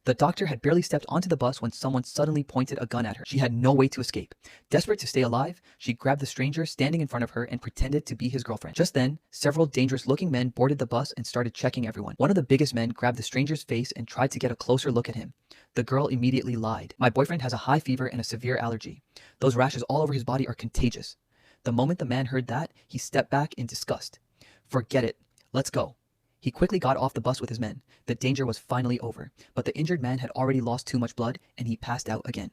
The doctor had barely stepped onto the bus when someone suddenly pointed a gun at her. She had no way to escape. Desperate to stay alive, she grabbed the stranger standing in front of her and pretended to be his girlfriend. Just then, several dangerous-looking men boarded the bus and started checking everyone. One of the biggest men grabbed the stranger's face and tried to get a closer look at him. The girl immediately lied. "My boyfriend has a high fever and a severe allergy. Those rashes all over his body are contagious." The moment the man heard that, he stepped back in disgust. "Forget it. Let's go." He quickly got off the bus with his men. The danger was finally over, but the injured man had already lost too much blood and he passed out again.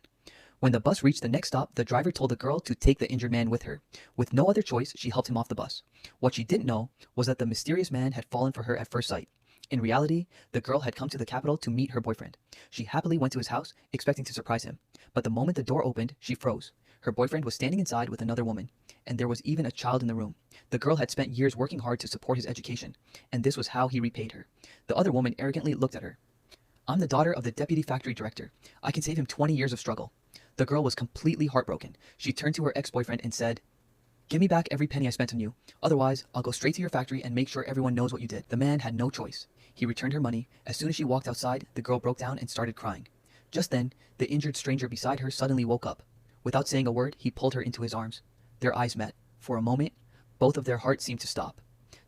When the bus reached the next stop, the driver told the girl to take the injured man with her. With no other choice, she helped him off the bus. What she didn't know was that the mysterious man had fallen for her at first sight. In reality, the girl had come to the capital to meet her boyfriend. She happily went to his house, expecting to surprise him. But the moment the door opened, she froze. Her boyfriend was standing inside with another woman, and there was even a child in the room. The girl had spent years working hard to support his education, and this was how he repaid her. The other woman arrogantly looked at her. "I'm the daughter of the deputy factory director. I can save him 20 years of struggle." The girl was completely heartbroken. She turned to her ex-boyfriend and said, "Give me back every penny I spent on you. Otherwise, I'll go straight to your factory and make sure everyone knows what you did." The man had no choice. He returned her money. As soon as she walked outside, the girl broke down and started crying. Just then, the injured stranger beside her suddenly woke up. Without saying a word, he pulled her into his arms. Their eyes met. For a moment, both of their hearts seemed to stop.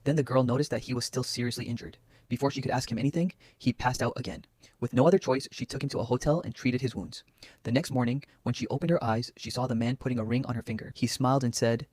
Then the girl noticed that he was still seriously injured. Before she could ask him anything, he passed out again. With no other choice, she took him to a hotel and treated his wounds. The next morning, when she opened her eyes, she saw the man putting a ring on her finger. He smiled and said,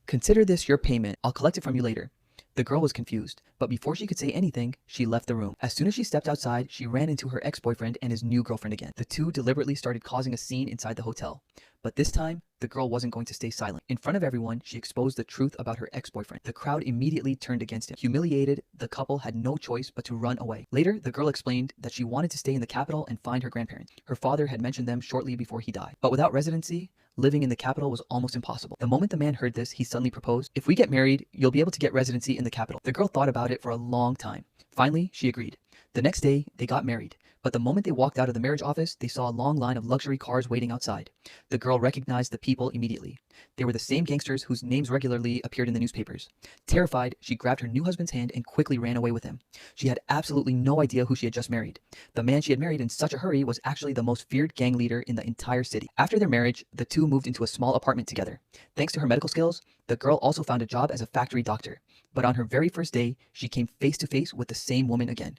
"Consider this your payment. I'll collect it from you later." The girl was confused, but before she could say anything, she left the room. As soon as she stepped outside, she ran into her ex-boyfriend and his new girlfriend again. The two deliberately started causing a scene inside the hotel. But this time, the girl wasn't going to stay silent. In front of everyone, she exposed the truth about her ex-boyfriend. The crowd immediately turned against him. Humiliated, the couple had no choice but to run away. Later, the girl explained that she wanted to stay in the capital and find her grandparents. Her father had mentioned them shortly before he died. But without residency, living in the capital was almost impossible. The moment the man heard this, he suddenly proposed, "If we get married, you'll be able to get residency in the capital." The girl thought about it for a long time. Finally, she agreed. The next day, they got married. But the moment they walked out of the marriage office, they saw a long line of luxury cars waiting outside. The girl recognized the people immediately. They were the same gangsters whose names regularly appeared in the newspapers. Terrified, she grabbed her new husband's hand and quickly ran away with him. She had absolutely no idea who she had just married. The man she had married in such a hurry was actually the most feared gang leader in the entire city. After their marriage, the two moved into a small apartment together. Thanks to her medical skills, the girl also found a job as a factory doctor. But on her very first day, she came face to face with the same woman again.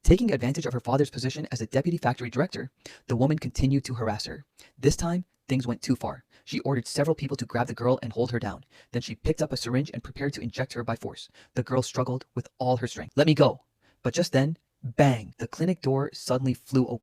Taking advantage of her father's position as a deputy factory director, the woman continued to harass her. This time, things went too far. She ordered several people to grab the girl and hold her down. Then she picked up a syringe and prepared to inject her by force. The girl struggled with all her strength. "Let me go." But just then, bang, the clinic door suddenly flew open.